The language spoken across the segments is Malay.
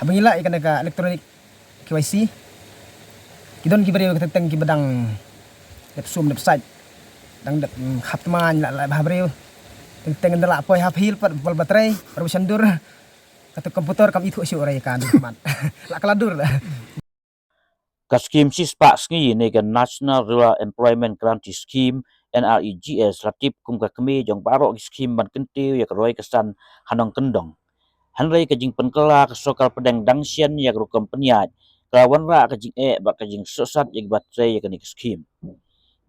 Habangila ikan ka elektronik KYC. Kidon kibari tentang kibadang websum website dang hapman la bahabriu tentang ndala poi hap hil pat bal baterai perwisandur atau komputer kam itu syurai kan mat la kaladur lah. Kaskim sispa ski ne kan National Rural Employment Guarantee Scheme NREGS ratip kum ka kemi jong baro scheme ban kentiu ya roi kesan hanong kendong hanrei kajing penkela kesokal pedang dangsian ya rukom peniat kawan ra kajing ba kajing sosat ya baterai ya kan scheme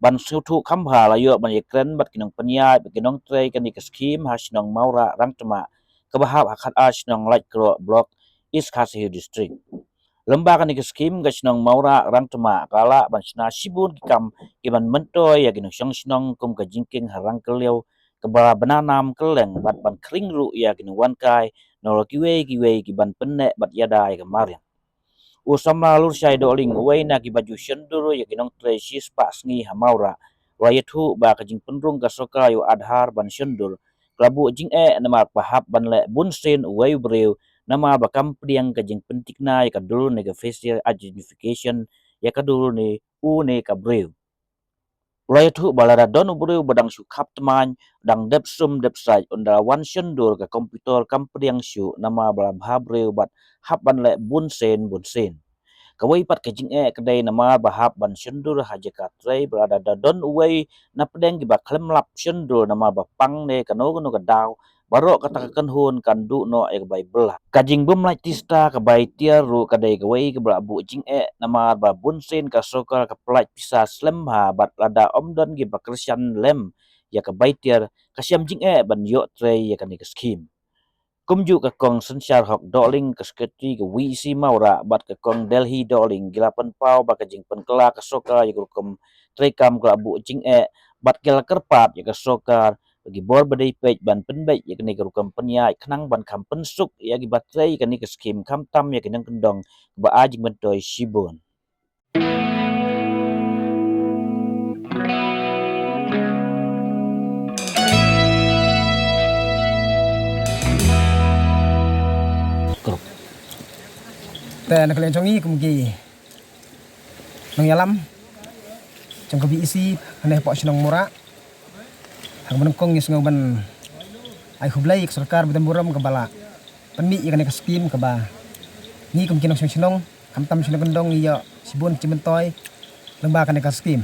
ban sutu kambha layo ban yekren bat kinong peniat kinong trei kan scheme hasinong maura rangtema kabahap hakat asinong light kro block East Khasi District lembaga ni skim gasnong maura rangtema kala bansna sibun kikam iban mentoy ya ginong song kum ka jingking harang keleu kebala benanam keleng bat ban kring ru ya ginong wankai nolo kiwe kiban penne bat yada ya kemarin usama lur syai doling wei na ki baju senduru ya ginong tresis pa sngi hamaura wayathu ba ka jing penrung ka soka yo adhar ban sendur klabu jing nama pahap ban le bunsen wei breu nama bakam priang kajing pentikna ya kadulu ne facial identification ya kadulu ne ne kabreu layathu balara donu breu badang su kap teman dang depsum depsai unda wan sendur ka komputer kam priang su nama bala bhabreu bat haban le bunsen kawai pat kajing kedai nama bahap ban sendur haja katrai berada da don uwei na pedeng giba klem lap sendur nama bapang ne kano kadaw barok katakan hun kandu no bai belah kajing bumlai tista kabai tiar ru kadai kawai kebla bu jing nama ba bunsen ka sokal ka pelaj pisa slem ha bat lada omdon giba kersian lem ya kabai tiar kasiam jing ban yo tray ya kan skim kumju ka kong sensyar hok doling ke sekretari ke wisi maura bat ke kong Delhi doling gilapan pau ba kajing penkela ke soka ya kum trekam ke bu jing bat kel kerpat ya ke soka bagi bor badai pej ban penbej ya kini kerukam peniai kenang ban kam pensuk ya gi baterai kini ke skim kam tam ya kenang kendong ba ajing bentoy sibun Te nak kalian congi kumgi nang yalam cong kabi isi haneh pok sinong mura hang menengkong is ngoban ai hublai ke sarkar betam buram ke bala penmi ikan ke skim ke ba ni kum kinong sinong kam tam sinong kendong iya sibun cimentoy lembaga ke skim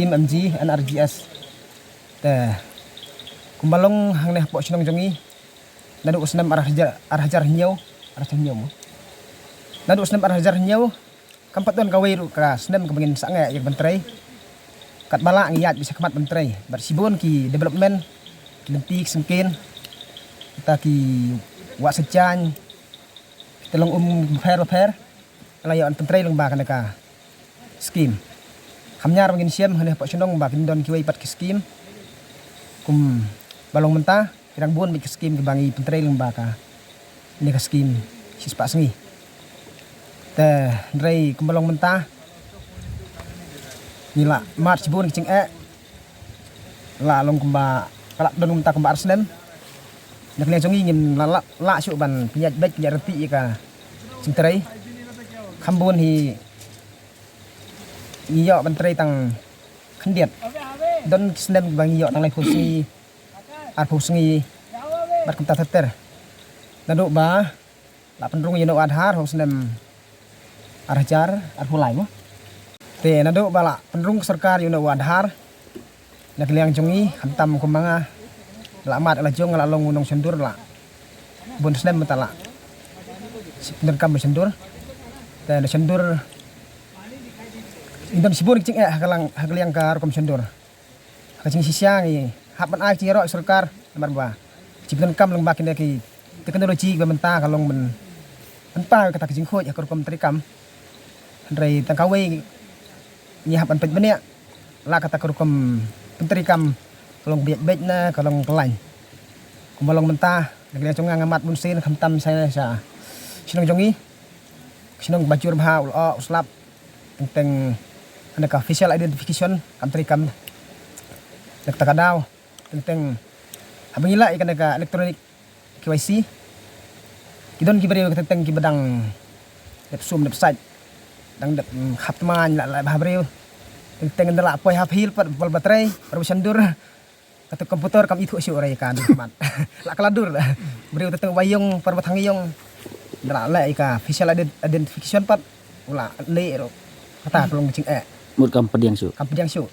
MG NRGS te kumbalong hang neh pok sinong jongi nadu usnam arah hajar nyau nadu usnam arah hajar nyau kampat don kawai ru ka snem kebangin sange yak bentrai kat bala ngiyat bisa kemat bentrai bersibun ki development lentik sengkin kita ki wak sejan kita long fair layan bentrai long ba kanaka skim hamnyar mangin siam haneh pak senong ba kin don kiwai pat ki skim kum balong mentah kirang bun mi ki skim kebangi bentrai long ba ka ni ka skim sispa sengi te ndrei kumbalong mentah nila mat sibun kicing la long kumba kalak don mentah kumba arsnem nak le jongi ngin la su ban pinyat bek pinyat reti ka sing trei khambun hi ngiyo ban trei tang khendiet don snem bang ngiyo tang lai phusi ar phusi bat kumta teter nadu ba la pendrung yeno adhar ho snem arhajar arhulai mo te nado bala penrung sarkar yuna wadhar nak liang jongi hantam kumanga la mat ala jong ala long unong sendur la bon snem metala sipner kam sendur te sendur indon sibur cing hagaliang kar kom sendur kacing sisyang i hapan ai ciro sarkar nomor ba sipner kam leng bakin ki teknologi bementa kalong men enpa kata kacing khoj akor kom trikam Andrei tangkawai nyihapan pet benia la kata kerukum penterikam kalong biak na kalong pelai kumbalong mentah negeri congang amat bunsin khamtam saya sa sinong jongi sinong bajur bha uslap tentang ada facial identification kam terikam nek takadaw tentang habang ila ikan ka elektronik KYC kidon kibari ka tentang kibadang dep site dang dep hapman la bahabriu tentang ndala poi hap hil pat bal baterai perbisandur kata komputer kam itu syuk rai kan mat la kaladur beriu tentang wayung perbatang yung ndala la ika facial identification pat ula le ro kata pelong cing mut kam pediang su kampediang syuk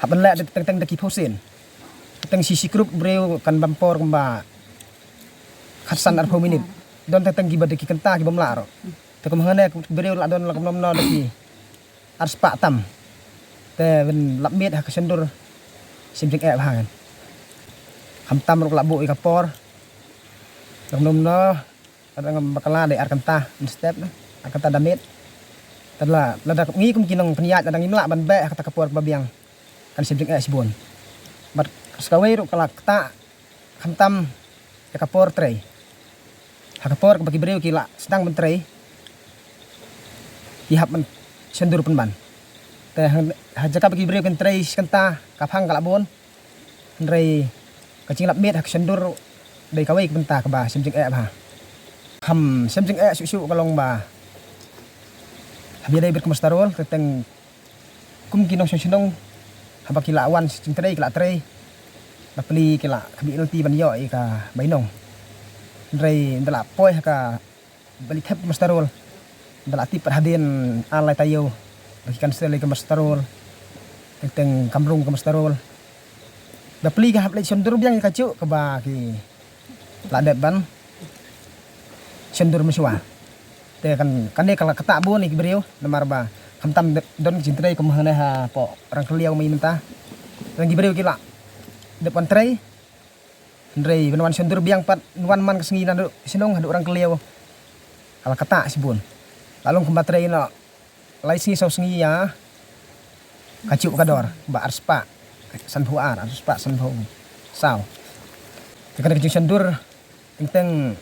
haban la tentang daki posin tentang sisi grup beriu kan bampor kemba khasan arpo minit don tentang gibad daki kenta gibam la ro tekum hane beriu la don la komno daki arspa tam te ben lapmet ha kesendur simjing bahan ham tam ro labu ikapor komno kadang bakala de arkanta step na arkanta damit tadla lada ngi kum kinong peniat kadang imla ban be kata kapor babiang kan simjing sibon mat skawai ro kala kata khantam kapor tray hakapor bagi beriu kila sedang mentray ihap men sendur penban te hajaka bagi beriu kan tray kanta kaphang kala bon ndrei kacing lap met hak sendur dei kawai benta ka ba simjing ba ham simjing su kalong ba habia dei berkemastarol keteng kum kinong senong haba kila awan simjing tray kila tray lapli kila kabi LT ban yo ka bainong ndrei ndala poi ka balik hep mastarol ndala ti perhadin alai tayo bagikan sele ke mastarol teng kamrung ke mastarol lapli ka haplai sendur biang ka cu ka ba ki ladet ban sendur meswa te kan kala kata bu ni beriu namar ba kamtam don cintai ko mahana ha po orang keliau mai mentah lagi beriu kila depan tray ndrei benwan sendur biang pat nuan man kesengi nadu sinong hadu orang keliau kala kata sibun lalu kembatrai no laisi sau sengi ya kacuk kador ba arspa sanhuar arspa sanhu sau tekan kacuk sendur tentang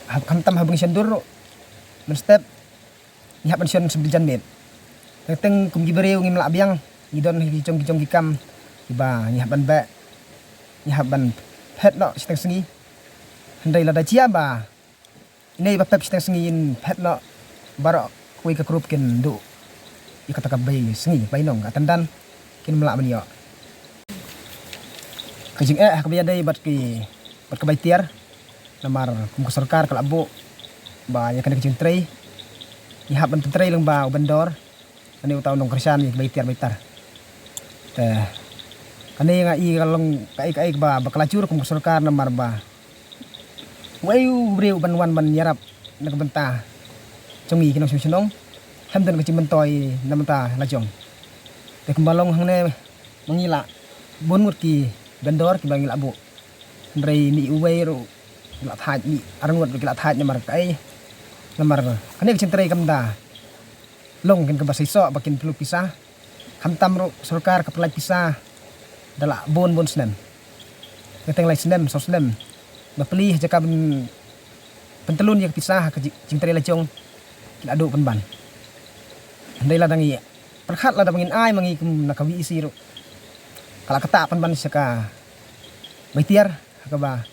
hamtam habang sendur men step nyihapan sen sebijan met tentang kum gibereu ngim la biang idon hijong gikam iba nyihapan ba nyihapan pet no seteng sengi hendai lada cia ba ini ba pep seteng sengin pet no barok kui ka grup kin du ikata ka bay sengi bainong atandan kin mela ban yo kajing hakbiya dai bat ka bay tiar namar kum ka sarkar kala bu ba ya kan kajing tray nyihapan tray lang ba bandor ani utaw nong krisan bay tiar te kani nga i kalong kai ba bakalacur kum sarkar namar ba wayu breu banwan ban yarap nagbenta congi kinong sunong hamdan kecim bentoy namta lajong te kembalong hangne mangila bonmut ki bandor ki bangila bu ndrei mi uwei ro la thaj mi arangot ki la thaj namar kai namar kani kecintrai kamda long kin ka basiso bakin pelu pisah hamtam ro sarkar ka pelaj pisah dala bon snem keteng lai snem so snem bapeli jaka pentelun yang pisah ke cintrai lajong kila adu penban ndai la dangi perkhat la dangin ai mangi kum nakawi isi ro kala kata penban saka baitiar ka ba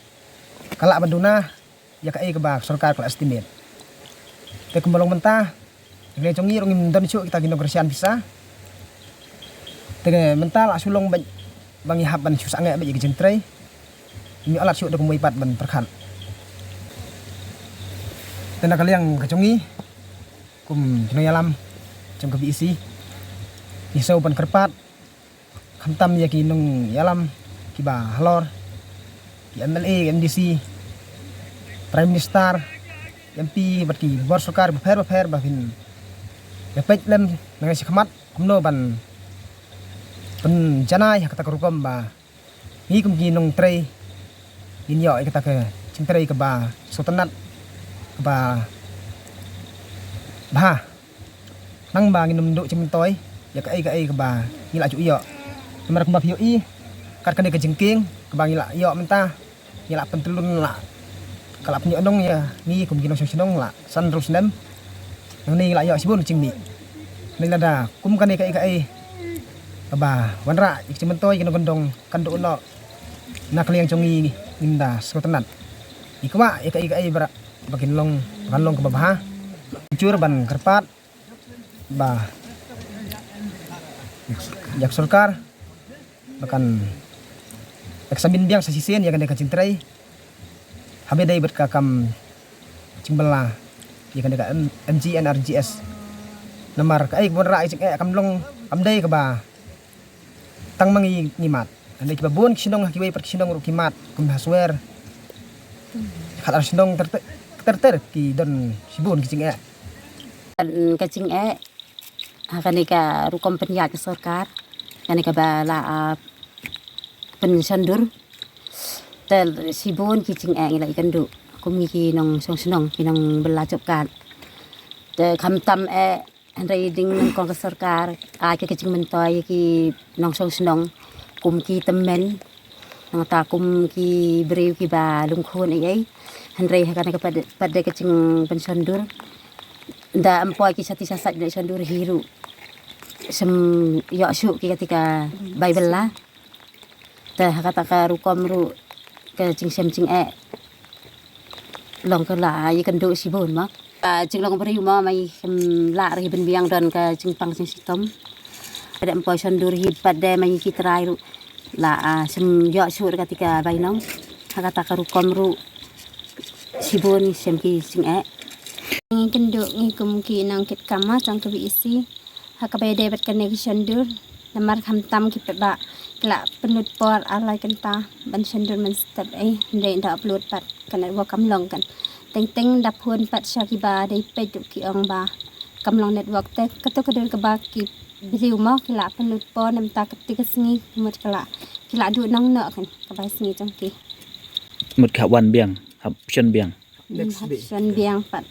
kala banduna ya ka ba sarkar kala estimate te kumbalong mentah ngai congi ro ngim don cu kita gino gresian pisah te mentah la sulong bangi haban su sange ba jadi cintrai mi alat syuk dak muipat ban perkhan tena kaliang kacungi kum kinoyalam jam ke isi isau ban kerpat khantam ya kinung yalam kiba halor ki MLA MDC Prime Minister MP bat ki bor sarkar bapher bafin ya pej lem nangai sikmat kumno ban janai kata kerukom ba ni kum kinung tray inyo kata ke cintrai ke ba sotenat ke ba bah nang ba nginum duk cimentoy ya ke ba ngila cu iyo nomor kembak yo i kar kene ke jengking ke ba ngila yo mentah ngila pentelun la kala penyo dong ya ni kum kinong senong la san terus nem nang ni ngila yo sibun cingmi ni lada kum kane ke ba wanra cimentoy kinong gondong kan do no nak liang congi ninda skotenat ikwa ika bara bakin long ke babah cur ban kerpat bah jak sulkar bahkan eksamin biang sasisen ya kan dekat cintrai habe dai berkakam cimbela ya kan dekat MGN RGS namar ka ai bon ra cing kam long am dai ka ba tang mangi ngimat andai ka bon kinong hakiwai per kinong ru kimat kum haswer khatar kinong ter ki don sibun ki cing kacing hakaneka rukom penyak ke sorkar kaneka bala pensandur tel sibun kicing ngila ikan du kumi ki nong song senong ki nong belacok kan te kamtam andai ding nong kong ke sorkar ke kicing mentoy ki nong song senong kum ki temen nong ta kum ki beriu ki ba lungkhon ai andai hakaneka pada kicing pensandur nda empoi ki sati sasat dari sandur hiru sem yok syuk ki ketika bible lah teh kata ka rukom ru ke cing sem cing long ke la yi kenduk sibun ma cing long beri ma mai sem la ri ben biang don ke cing pang sing sitom ada empoi sandur hi pada mai ki trai ru la sem yok syuk ketika bai nong kata ka rukom ru sibun sem ki cing Ngi kenduk ngi kemungkinan kit kama cang kebi isi hakabai debat connection dur namar tam ki peba kela penut por alai kenta ban sendur men step ndai nda upload pat kana wa kamlong kan teng dap hun pat shakiba dai pe du ki ong ba kamlong network te kato kadul ke ba ki beriu ma kela penut por nam ta ketika sengi mut kela du nang nak kan kabai sengi cang ki mut kha wan biang hab chen biang sen biang pat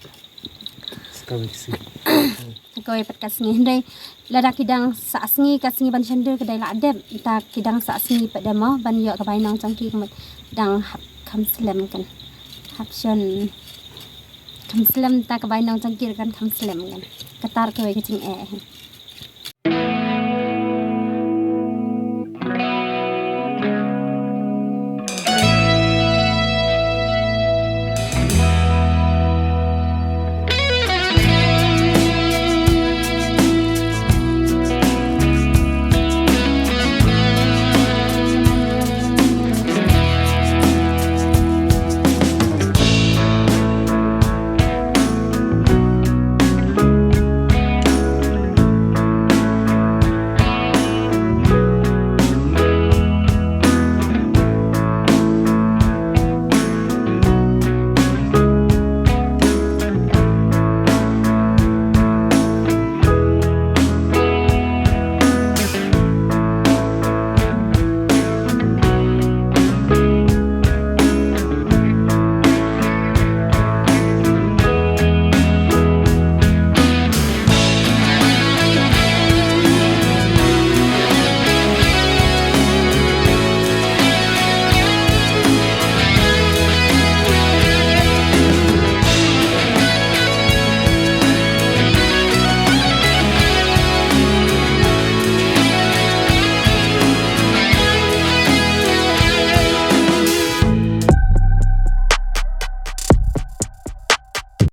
kau ipat kasngi ndai lada kidang sa asngi kasngi ban sendur kedai la adem ta kidang sa asngi pada mo ban yo ka bainang cangki kemat dang kam slam kan hapsion kam slam ta ka bainang cangki kan kam slam kan katar ke kecing